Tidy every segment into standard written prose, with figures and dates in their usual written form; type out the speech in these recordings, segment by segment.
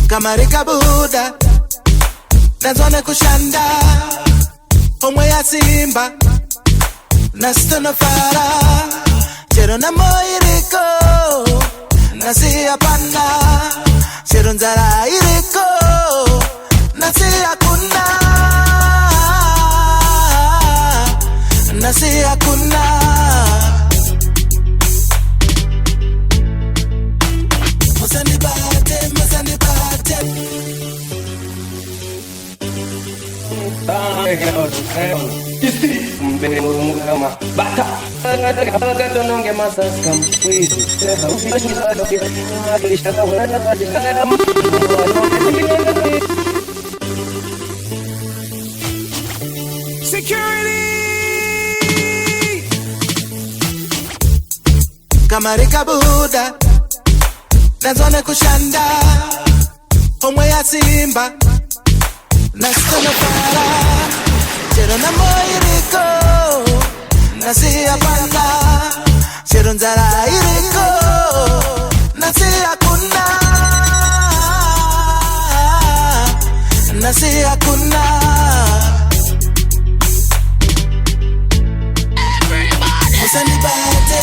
Kamarika Buddha Nazwane kushanda Omwe ya simba Nastono fara Chero na moiriko Nasi apana Chero nzara iriko Nasi akuna Nasi akuna Musandi bate Security! Kamarika Buddha Nazwane kushanda Omwe ya simba Nastono fara Chero na moiriko Nasi apana Chero nzara iriko Nasi akuna Nasi akuna Musani bate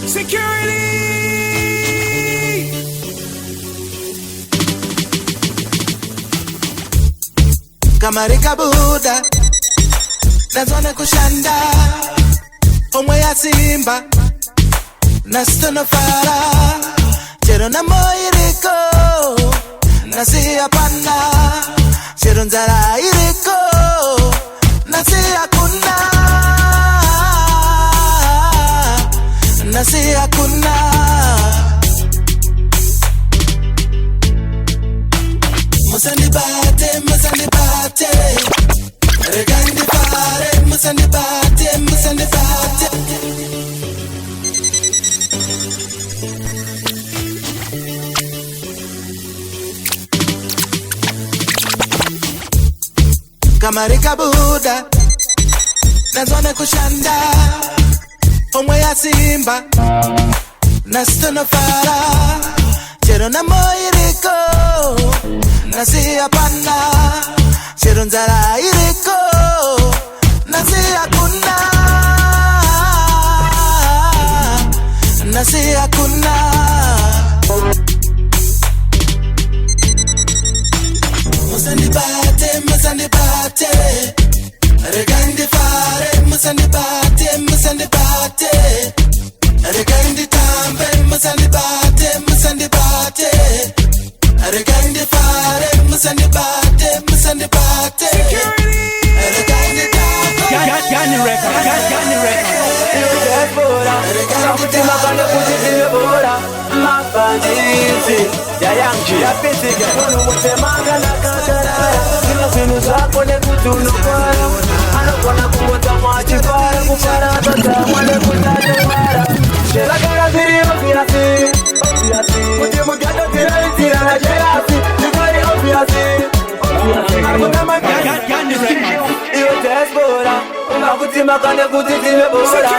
Security! Kamarika Buddha Nazwane kushanda Omwe ya simba Nastono fara Chero na moiriko Nasi apana Chero nzara iriko Nasi akuna Nasi akuna Musandi bate Regandi fare Musandi bate Kamarika Buddha Nazwane kushanda Omwe ya simba Nastono fara Chero na moiriko Nasi apana Chero nzara iriko Nasi akuna Nasi akuna Musandi bate Regandi fare Musandi bate Regandi tambe Musandi bate Regandi fare Musandi bate Regandi tambe Gani record Kutima kanda kutitile bora Mafandisi Ya yangu ya pitike Munu mutemanga na kakarara Sino sinu zako ne kutunukara Anokona kumota mwachifara Kufara tata mwale kutajewara Shela kara ziri ofiasi Kutimu gata tira itira na jelasi Nikari ofiasi Gani record Iyo desbora Kutima kanda kutitile bora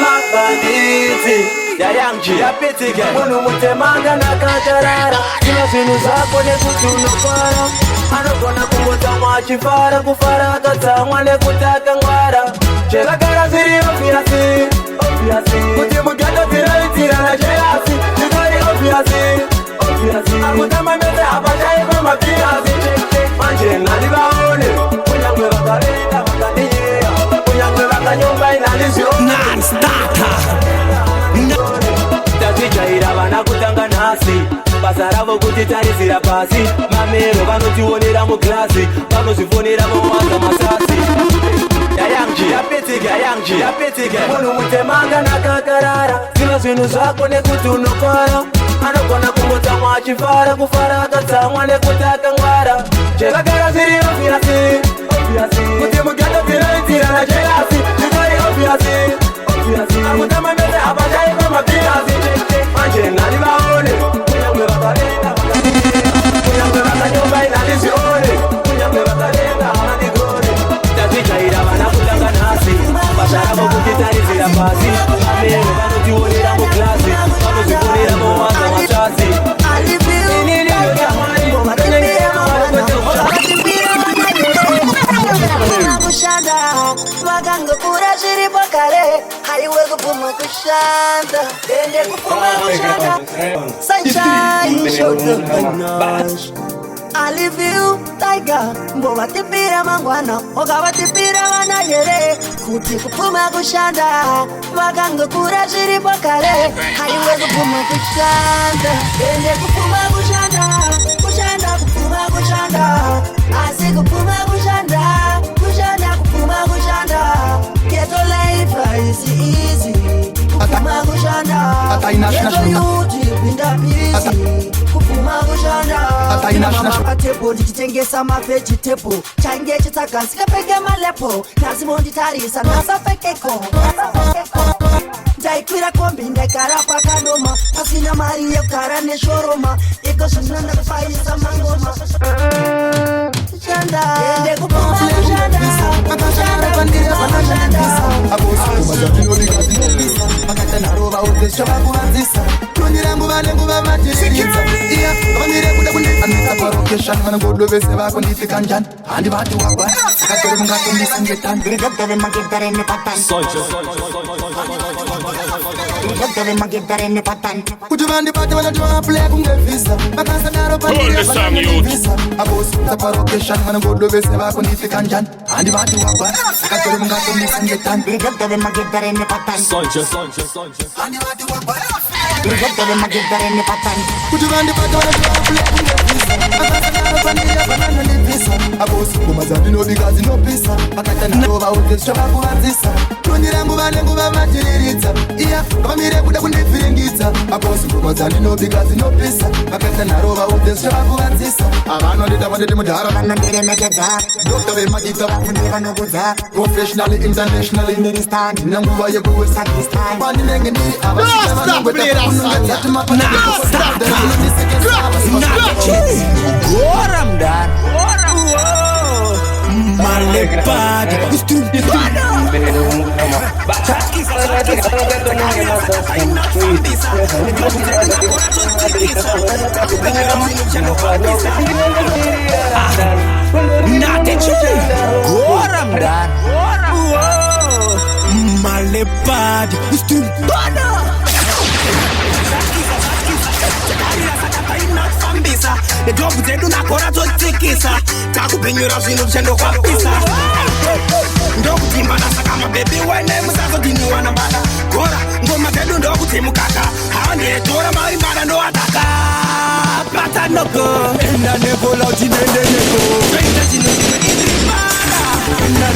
Mafandisi Ya yangu ya pitike Munu mutemanga na kakarara Sino sinu zako ne kutunukara Anokona kumota mwachifara Kufara tata mwale kutaka ngwara Shela kara ziri ofiasi Kutimu gata tira itira na jelasi Nikari ofiasi Akutama mete apachai kwa mapiasi Manje nani baone Kunyangwe bakarenda bakaniya Kunyangwe bakanyumba inalizio Non-starter Taticha irabana kutanga nasi Basaravo kutitarisira pasi Mamero vanotionera mu klasi Vanosifonera mawanga masasi Ya pitike Munu mutemanga na kakarara Sino sinu zako ne kutunukara Anokona kumota mwachifara Kufara tata mwale kutaka ngwara Chela kara ziri ofiasi Kutimu gata tira itira na jelasi Nikari ofiasi Akutama mete apachai kwa mapiasi Manje nani baone Kunyangwe bakarenda Kunyangwe bakanyumba inalizio Kunyangwe bakarenda Taticha irabana kutanga nasi Vakanga kura shiri bakare haiwe kupuma kushanda ende kupuma kushanda sunshine show the panache I leave you tiger mbova tipira mangwana okava tipira vana yere kuti kupuma kushanda Vakanga kura shiri bakare haiwe kupuma kushanda ende kupuma kushanda kushanda kupuma kushanda asi kupuma kushanda kushanda kupuma kushanda ghetto life is easy kupuma kushanda ghetto youth pinda busy kupuma kushanda akatepo ndichitengesa mavegetable change chitsaka sikapfeke malepo nazimonditarisha nasapfekeko ndaikwira kombi ndaigara pakandoma pasina mari yekugara neshoroma iko zvinonda kufaisa mangoma kushanda ende kupuma kushanda kushanda kupuma kushanda akatanarova udesha vakuvanzisa tonirangu vanenguva matiriritsa iya vamire kuda kundianisa parokeshan vanangodovese vako nditi kanjani handivati wagwa akatori mungatondisingetani kuti vandibate vanoti vaplaya kungevhisa vakasadaro pandiavananivisa avosisa parokeshan vanangodovese vako nditi kanjani handivati wagwa akatori mungatondisingetani kuti vandibate vanoti vaplaya kungevhisa vakasadaro pandiavananivisa avosingoma dzandinobika dzinopisa vakatanarova udesha vakuvanzisa tonirangu vanenguva matiriritsa iya vamire kuda kundivhiringidza avosingoma dzandinobika dzinopisa vakatanarova udesha vakuvanzisa avanondita vanditi mudhara vanondiremekedza dokta vemagita vafundi vanokudza professionally internationally ndinanguva yekuwesa pandinenge ndiri Malepad ndovu dzedu nakora dzotsikisa takupenyura zvinhu zvichandokwapisa ndokutimana saka mabhebi wene musazodhiniwa nambada gora ngoma dzedu ndokuti mukaka hawa ndietora mari mbada ndoataka patanoko enda nekola uchinendeneko toita chinhu chimwe irimara enda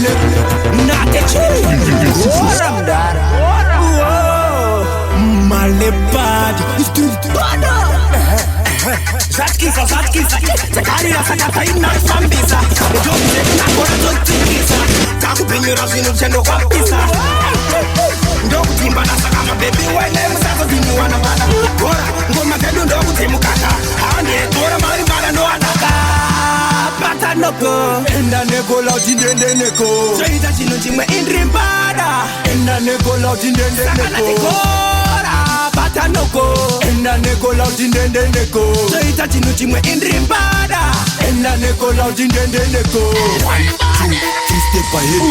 nakechigora mdara malepad Zatkisa, takarira saka paina fambisa ndovu dzedu nakora dzotsikisa takupenyura zvinhu zvichandokwapisa ndokutimbana saka mabhebi wene musazodhiniwa nambada gora ngoma dzedu ndokuti mukaka hawa ndietora mari mbada ndoataka patanoko enda nekola uchindendeneko toita chinhu chimwe indiri mbada enda nekola uchindendeneko patanoko enda nekola uchindendeneko toita chinhu chimwe indiri mbada enda nekola uchindendeneko 1, 2, 3 step ahead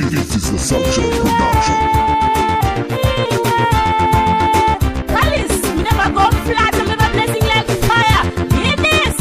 This is the Subject Production. Alice, we never go flat and never blessing like fire. Hear this.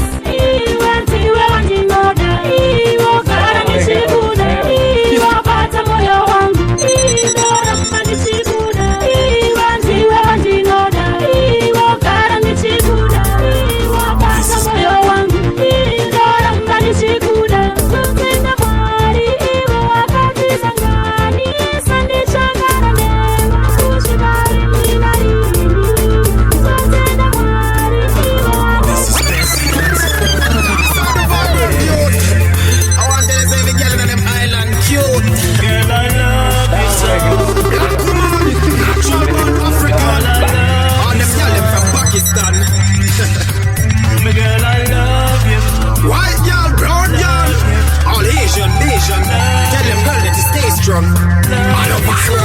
Sangani, sandi changa. Selection.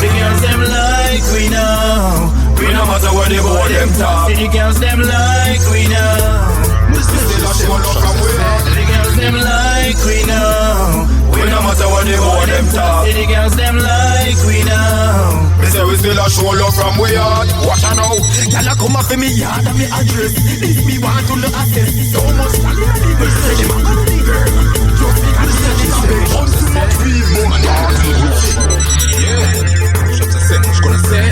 The girls them like we now. We no matter what they go, them talk. The girls them like we now. We still a show love from we. The girls them like we now. We no matter what they go, them talk. The girls them like we now. We say we still a show love from we heart. Watch out now. Y'all come up for me yard and me address. This me want to look at this. So much money and people say them a gonna be girl. Just me and say this a big on too much people and party. Yeah, just a say, much gonna say.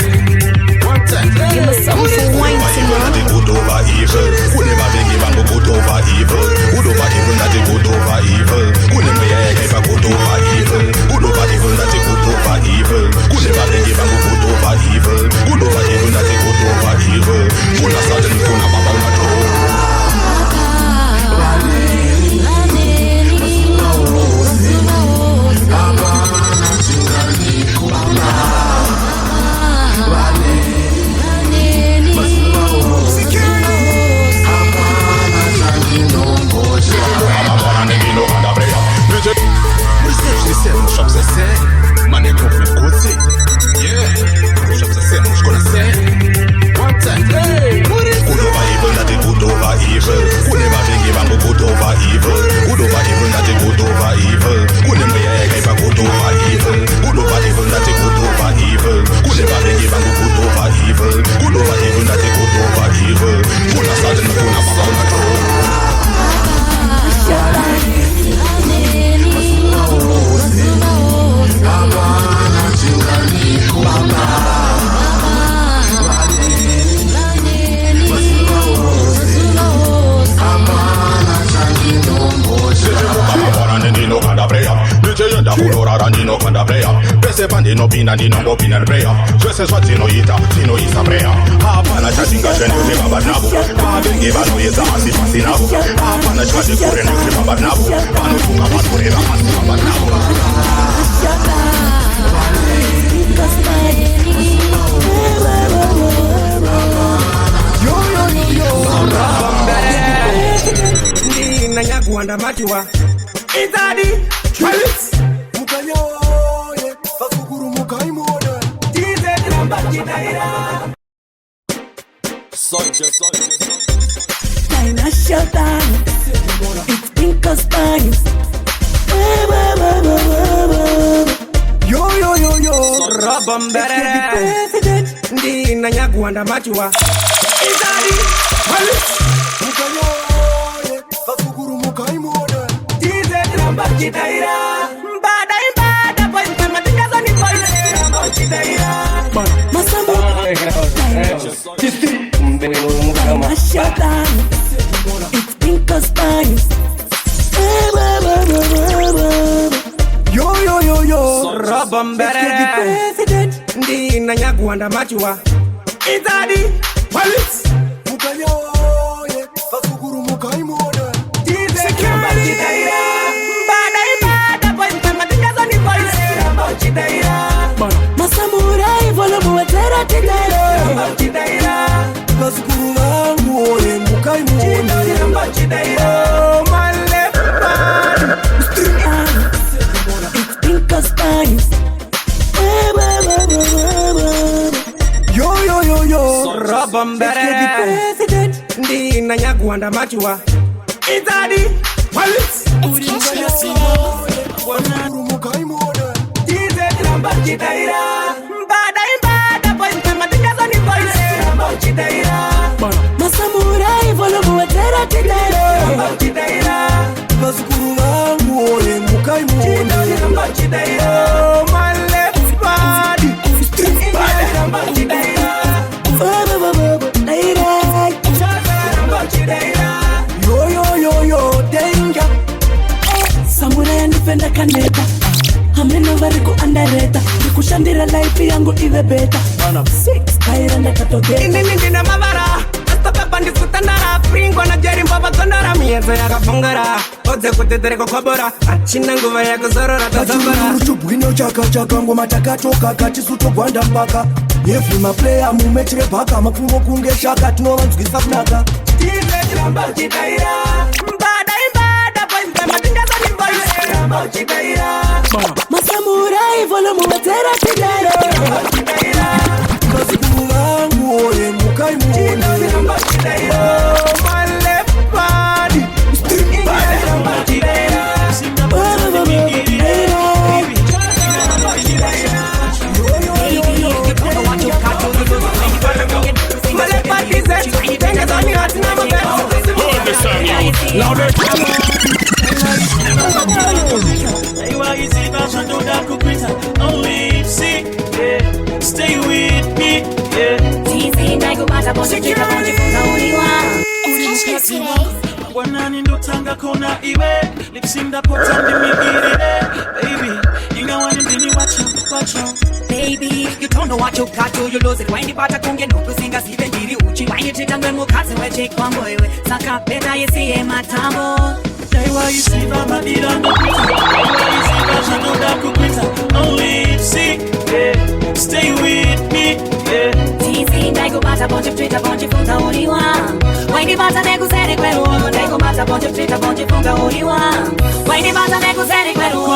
One time. Give me something for wine tonight. They good over evil. Who never been given go good over evil. Good over evil that they good over evil. Who never ever good over evil. Good over evil that they good over evil. Who never been given go good over evil. Good over evil that they good over evil. Who na sudden who na baba na do. No pina di no go pina prayer. Just what you know eat a prayer. Hapana chatting a shene use babanabu. Babe give no yeza asi fasinabu. Hapana chatting kure no use babanabu. Panu tunga kure na asi babanabu. Yo ni nanya kuanda machua. Itadi Travis. Financial time, it's Pinker's time. Yo, Robombere. Ndi nanya kuanda machua. Itadi Travis. Fasukuru mukaimona. Tize tramba chitaira. Bada ibada boy kama tingaza ni boy. Tramba chitaira. Masambo. Financial time, it's Pinker's time. Yo, Robombere. Ndi nanya kuanda machua. Itadi Travis. Mukanyoye, fasukuru mukaimona. Tize tramba chitaira. Bada ibada boy kama tingaza ni boy. Tramba chitaira. Masamurai volume wetera titaira. Tramba chitaira. Fasukuru wangu oye mukaimona. Tramba chitaira. Oh my left hand. It's Pinker's time. Yo, Robombere. Ndi nanya kuanda machua. Itadi Travis. Fasukuru mukaimona. Tize tramba chitaira. Bada ibada boy kama tingaza ni boy. Tramba chitaira. Masamurai volume wetera titaira. Tramba chitaira. Fasukuru wangu oye mukaimona. Tramba chitaira. Oh my left body. Tramba chitaira. Tramba chitaira. Yo, danger. Samurai anipenda kaneta. Ameno variku andareta. Nikushandira life yangu iwe beta. 6 kaira ndakatogeta. Indina mavara. Astoka pandi kutandara. Pringo na jeri mbaba tondara. Mienzo ya kafungara. Oze kutetere kukobora. Achina nguva ya kuzorora tazambara. Chubwino chaka ngoma takatoka kachisuto gwanda mpaka. Every my player mumechire paka mafungo kunge shaka tinovanzwisa kunaka. Tize tramba chitaira. Bada ibada boy kama tingaza ni boy. Masamurai volo muwetera kidere Kazi kulangu oye mukai muone My left body Stay with me, yeah. Wanani ndotanga kona iwe lipsinda pota ndimigirire baby ingawani ndini wacho baby you don't know what you got to you lose it when you bata kunge no kusinga sibe ndiri uchi when you titangwe mukazi weche kwangu iwe saka beta yesiye matambo daiwa isiva madira ndopita daiwa isiva shatoda kupita only see yeah stay with me yeah tizi ndaigo bata bonje pita bonje funga uliwa Waini bata nego zeri kweru ogo nego bata bonje pita bonje funga uliwa Waini bata nego zeri kweru ogo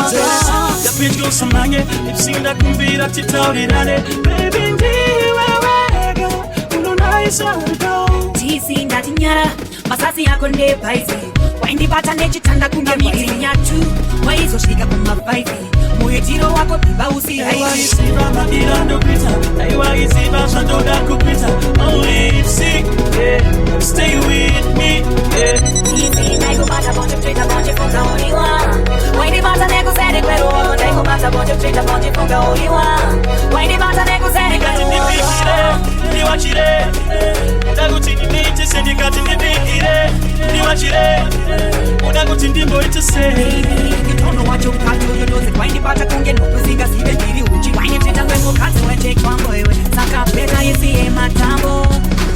Ya bitch go samange ipsinda kumbira titaurirane baby ndiwe wega unonaisa udo Tisi ndati nyara masasi yako nde paizi Waini bata nechitanda kunge mwezi nyatu Waizo shika kumabaizi Muetiro wako biba usi haizi Daiwa isiva madira ndo pita Daiwa isiva shandoda kupita Only see, yeah Stay with me, yeah Tisi nego bata bonje pita bonje funga uliwa Waini bata nego zeri kweru ogo nego bata bonje pita bonje funga uliwa Waini bata nego zeri kweru ogo Niwachire Udaguti nimite sendikati nibikire Niwachire Udaguti ndimbo itase You don't know what you got to you know it Waini bata kunge no kusinga sibe ndiri uchi Waini tita ngwemo kazi weche kwambo ewe Saka beta yesiye matambo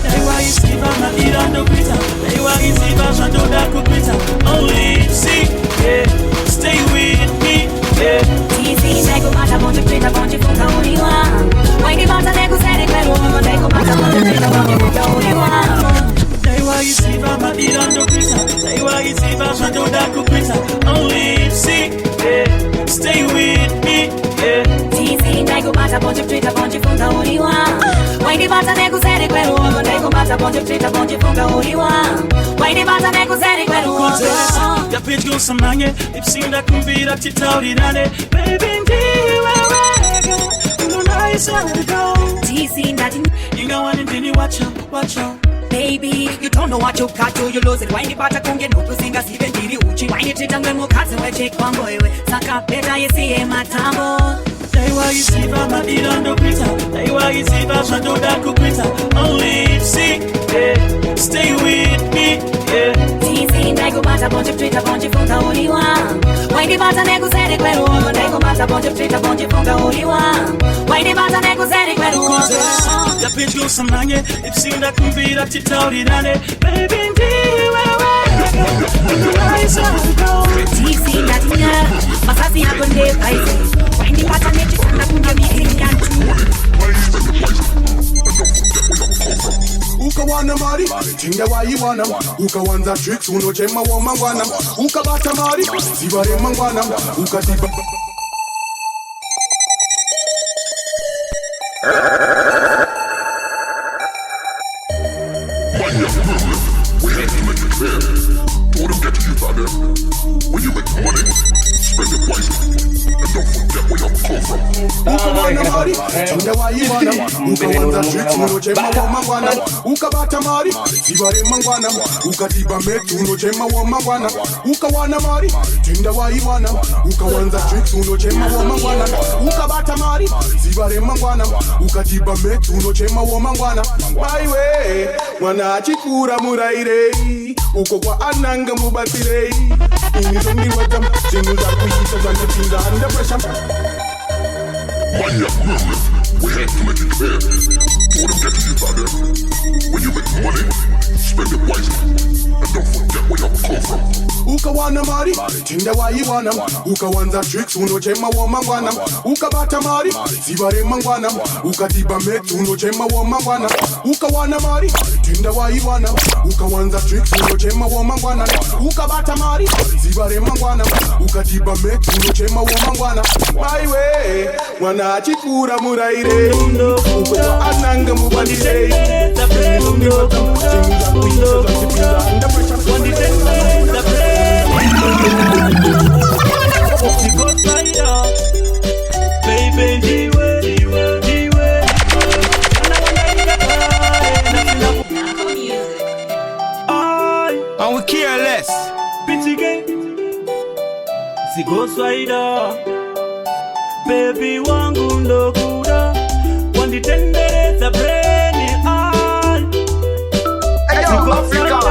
Daiwa isiva madira ndo pita Daiwa isiva shandoda kupita Only see, yeah Stay with me, yeah Tisi nego bata bonje pita bonje funga uliwa Waini bata nego zeri kweru ogo nego bata bonje pita bonje funga uliwa Daiwa isiva madira ndo pita Daiwa isiva shandoda kupita Only see, yeah Stay with me, yeah Tisi nego bata bonje pita bonje funga uliwa Waini bata nego zeri kweru ogo nego bata bonje pita bonje funga uliwa Waini bata nego zeri kweru ogo Ya bitch go samange ipsinda kumbira titaurirane baby ndiwe wega unonaisa udo Tisi ndati ingawani ndini wacho Baby, you don't know what you got to you lose it Waini bata kunge no kusinga sibe ndiri uchi Waini tita ngwemo kazi weche kwambo ewe Saka beta yesiye matambo Daiwa isiva madira ndo pita Daiwa isiva shandoda kupita Only see, yeah Stay with me, yeah Tisi nego bata bonje pita bonje funga uliwa Waini bata nego zeri kweru ogo nego bata bonje pita bonje funga uliwa Waini bata nego zeri kweru ogo Ya bitch go samange ipsinda kumbira titaurirane baby ndiwe wega unonaisa udo Tisi ndati nyara masasi yako nde paizi Waini bata nechitanda kunge mwezi nyatu Ukawana mari, tinga waiwana Ukawanza tricks, unochema wa mangwana Ukabata mari, zibare mangwana Ukatiba We have to make it fair. Don't let them get to you, father. When you make money, spend it wisely. And don't forget where you come from. Ukawana mari, tinga waiwana Ukawanza tricks, unochema wa mangwana Ukabata mari, zibare mangwana Ukatiba metu, unochema wa mangwana Ukawana mari, tinga waiwana Ukawanza tricks, unochema wa mangwana Ukabata mari, zibare mangwana Ukatiba metu, unochema wa mangwana Baiwe, wana chikura muraire Uko kwa ananga mubatire Inizondi wajam, zinu za kuhita za nipinga under pressure Money up, We have to make it clear. All them get youth out there. When you make money, spend it wisely. And don't forget where you come from. Uka wana mari, tinda wa iwana. Uka wanza tricks, uno chema wa mangwana. Uka bata mari, sivare mangwana. Uka tiba metu, uno chema wa mangwana. Uka wana mari, tinda wa iwana. Uka wanza tricks, uno chema wa mangwana. Uka bata mari, sivare mangwana. Uka tiba metu, uno chema wa mangwana. My way, wana chikura muraire. Uka wa ananga mubandire. And we care less. Bitty gay, si Ghost Rider. Baby wangu ndo kuda, wanditendereza breni all. Si Ghost Rider.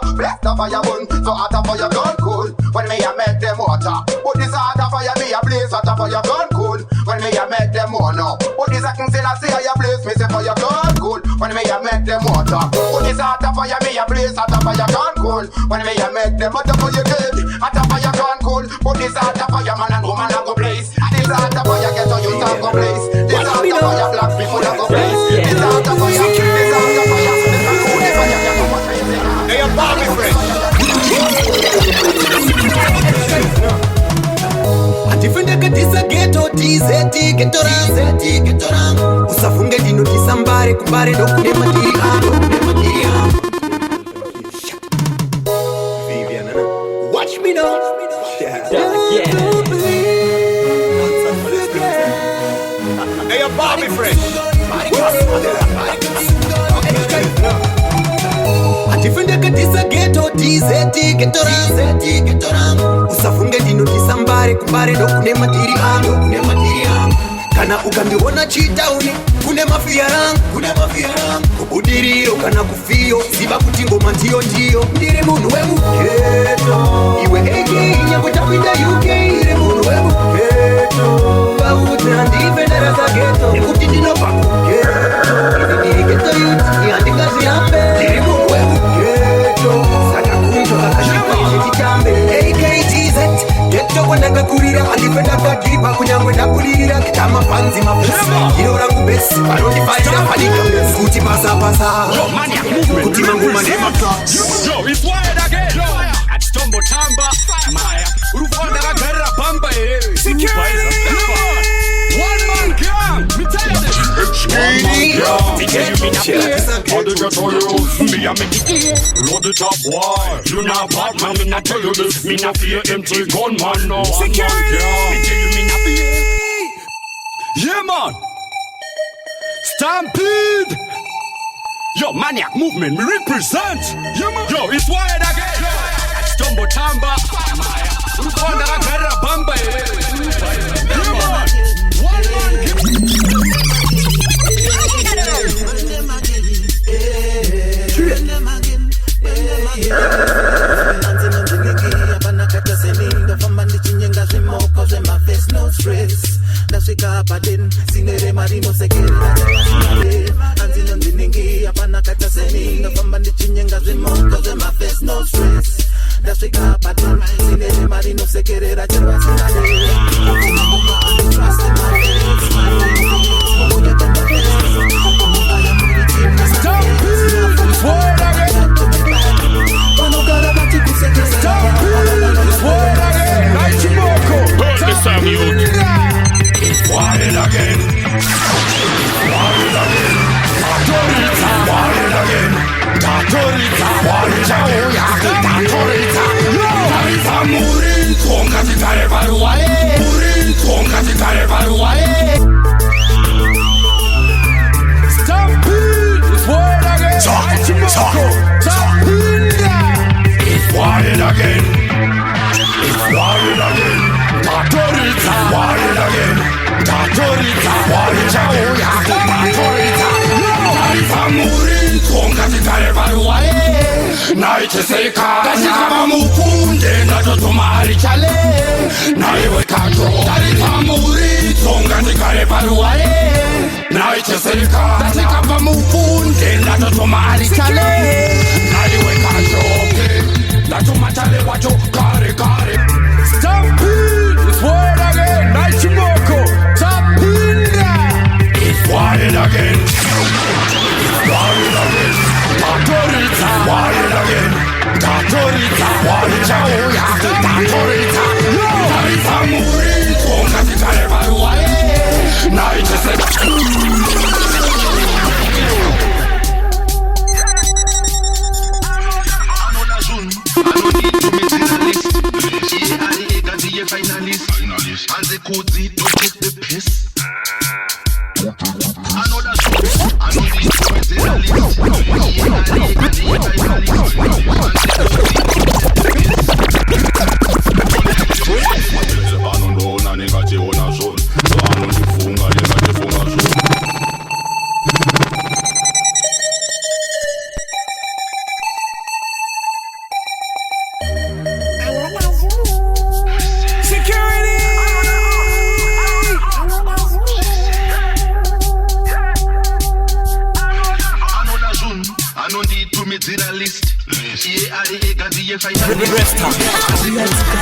So hot for your gun cool when me a make them water. But this hot for you me a blaze hot for your gun cool when me a make them water. But this I can say I say you blaze me say for your gun cool when me a make them water. But this hot for you me a blaze hot for your gun cool when me a make them hot for your good hot for your gun cool. But this hot for your man and woman a go blaze. This hot for your get to you start go blaze. This hot for your black people a go blaze. This hot for your this hot for your this a cool this for your get to go crazy. Hey, your Bobby friend. Atifundeka tisa ghetto tizeti ghetto rang usafunge dino tisambare kumbare dokune matiri Vivian watch me now Hey, your Bobby friend. Atifundeka tisa ghetto tizeti ghetto rang usafunge dino tisambare kumbare dokune matiri kana ukandiona chitauni kune mafia rangu kubudiriro kana kufio ziba kuti ngoma ndiyo ndiri munhu wemugeto iwe AK nyakutapinda UK iri munhu wemugeto vauta ndifendera zageto nekuti ndinobva kugeto ndiri geto yuti handingazihambe ndiri munhu wemugeto saka kunzva kakashipa izvi titambe AKTZ geto kwandakakurira handipenda kadripa kunyangwe ndakulirira kitama panzi mafusi iro rangu besi vanondifarira panika kuti pasapasa kuti mangoma ndemaka Yo, it's wired again. At Stumbo Tamba, Maya, Urufanda Garra Bamba, One man gang, me tell you this. One man gang, all the ghetto youth, me a make it load it up, boy. You not bad man, me not tell you this. Me not fear empty gunman, no. One man gang, me tell you me not fear. Yeah man, Stampede. Yo, Maniac Movement, me represent. Yo, it's wired again. Stumbo Tamba, Urufanda Garra Bamba. One tatorita warichauya tatorita tarita muritso ngatigare paruware muritso ngatigare paruware Stampede is wild again It's wild again It's wild again Tatorita wild again Tatorita warichauya tatorita tarita muritso ngatigare paruware naiteseka ndachikava mukunde ndatotuma arichale naiwe kacho tarita muritso ngatigare paruware naiteseka ndachikava mukunde ndatotuma arichale naiwe kacho ndatuma chale wacho kare kare Stampede is wild again Naichimoko Tapinda It's wild again It's wild again Tatorita wild again Tatorita warichauya Tatorita Tarita muritso ngatigare paruware naiteseka Finalist. And the codes don't take the piss. Another show, another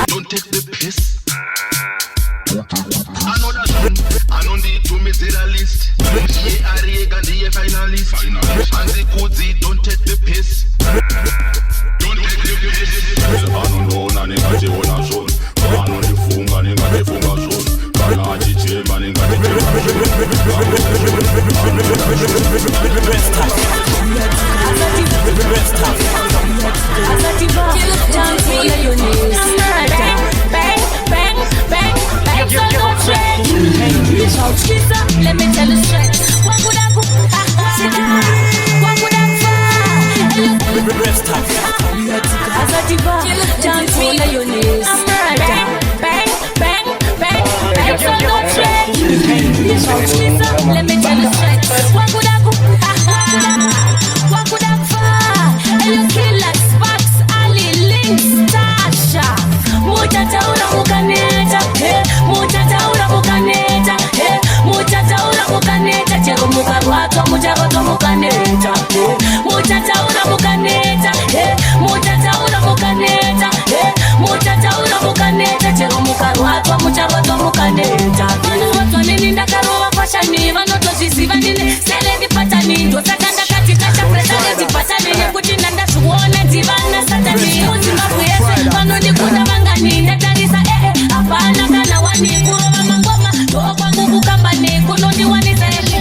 don't take the piss. Another son, I don't need to meet the list. Yeah, I can be a finalist. And the codes don't take the piss. Don't take the piss. I don't know, Nani got you on a son. I know the funga, Nani got the funga son. Kanaji Chema, Nani got the let me tell you straight. What would I go? What would I as a diva, dance on your knees. Bang, bang, bang, bang, bang, so no trade. Let me tell you straight. What would I go? What would I find? And you kill like Sparks, Ali, Links, Tasha. Mutataura mukaneta, mutataura mukaneta, mutataura mukaneta, chego mukarwato, mutagoto mukaneta, mutataura mukaneta, mutataura mukaneta, mutataura mukaneta, chego mukarwato, mutagoto mukaneta. Vano watu nini ndakarowa kwa shani, vano tojiziva nini, sele di patani, dosatanda katika chapresa lezi patani, nekuti nanda shuona divana satani, uzimabu yese, vano nikunda mangani, ndatarisa apana kana wani, kuroma mangoma, toba ngugu kambani, kunoni wani zaeli,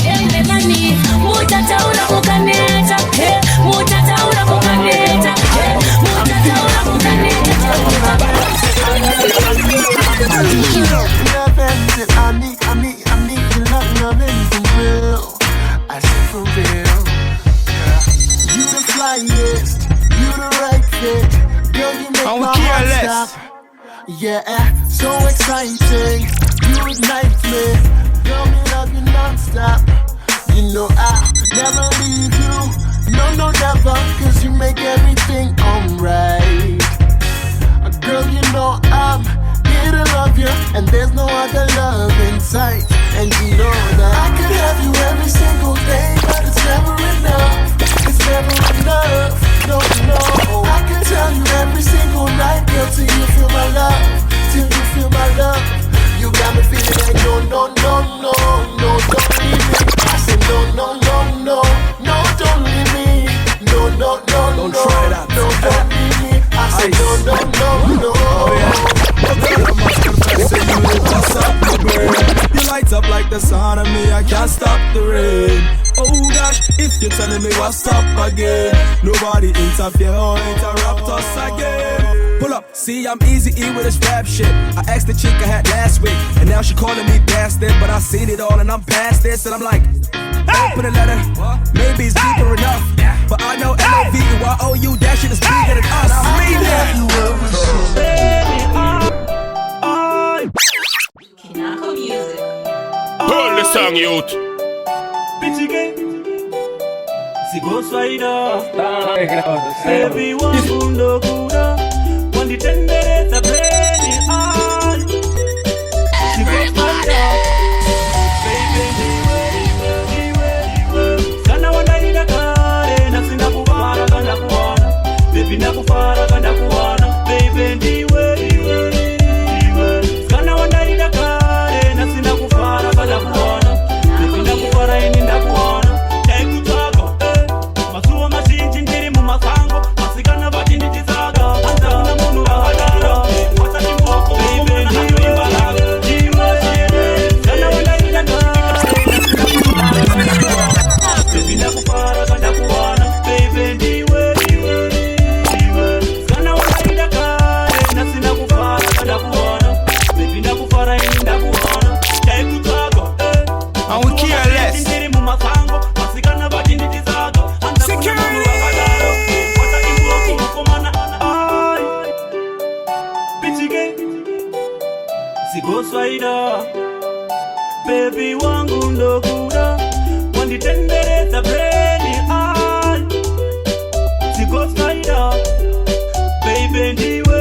embemani, mutataura mukaneta, mutataura mukaneta, mutataura mukaneta, I need to love loving for real. I said for real. You the flyest, you the right fit. Girl, you make my heart stop. Yeah, so exciting. You ignite me. Girl, me love you non-stop. You know I'll never leave you. No, never. Cause you make everything alright. Girl, you know I'm here to love you. And there's no other love in sight. And you know that I could have you every single day, but it's never enough. It's never enough. No. I can tell you every single night, girl, till you feel my love. Till you feel my love. You got me feeling like no, don't leave me. I said no, don't leave me. No, don't try that. No, don't leave me. I said no. You light up like the sun on me, I can't stop the rain. Oh gosh, If you're telling me what's up again, nobody interfere or interrupt us again. Pull up, see I'm easy E with this rap shit. I asked the chick I had last week, and now she calling me bastard. But I seen it all and I'm past this, and I'm like, open a letter, maybe it's deeper enough. But I know LOVEYOU, that shit is bigger than us. I mean that. Kinako Music. Pull the song, youth. Bitch again. Si Ghost Rider. Baby, wangundo kuda. Wanditendereza breni all. Si Ghost Rider. Baby, niwe. Sana wanaida kare. Na sina kufara kanda kuwana. Baby, nakufara kanda kuwana. Baby, niwe. Sana wanaida kare. Na sina kufara kanda kuwana. Baby, nakufara ini ndakuwana. Masuwa masinji ndiri mumasango. Masikana bati nditizaga. Anta kuna munu wakadara. Wata kimboko. Baby, ndiwe. Sana wanaida kare. Baby, nakufara kanda kuwana. Baby, ndiwe. Sana wanaida kare. Na sina kufara kanda kuwana. Baby, nakufara ini ndakuwana. Taikutaga. I will care less. Ndiri mumasango. Masikana bati nditizaga. Anta kuna munu wakadara. Wata kimboko. Komana. Ay. Bitch again. Si Ghost Rider. Baby wangu ndo kuda. Wanditendereza breni all. Si Ghost Rider. Baby ndiwe.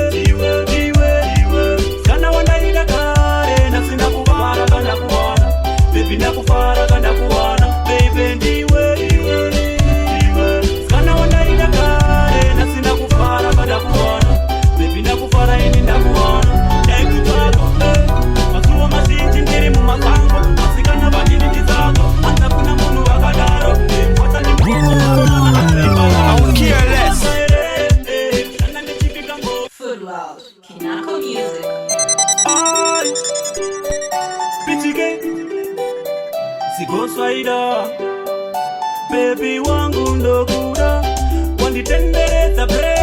Sana wanaida kare. Na sina kufara kanda kuwana. Baby nakufara kanda kuwana. Baby ndiwe. Sana wanaida kare. Na sina kufara kanda kuwana. Baby nakufara ini ndakuwana. Taikutaka. Masuwa masinji ndiri mumasango. Masikana bati nditizaga. Anta kuna munu wakadaro. Wata kimboko. I will care less. Footloud. Kinako Music. Ay. Bitch again. Si Ghost Rider. Baby wangu ndo kuda. Wanditendereza breni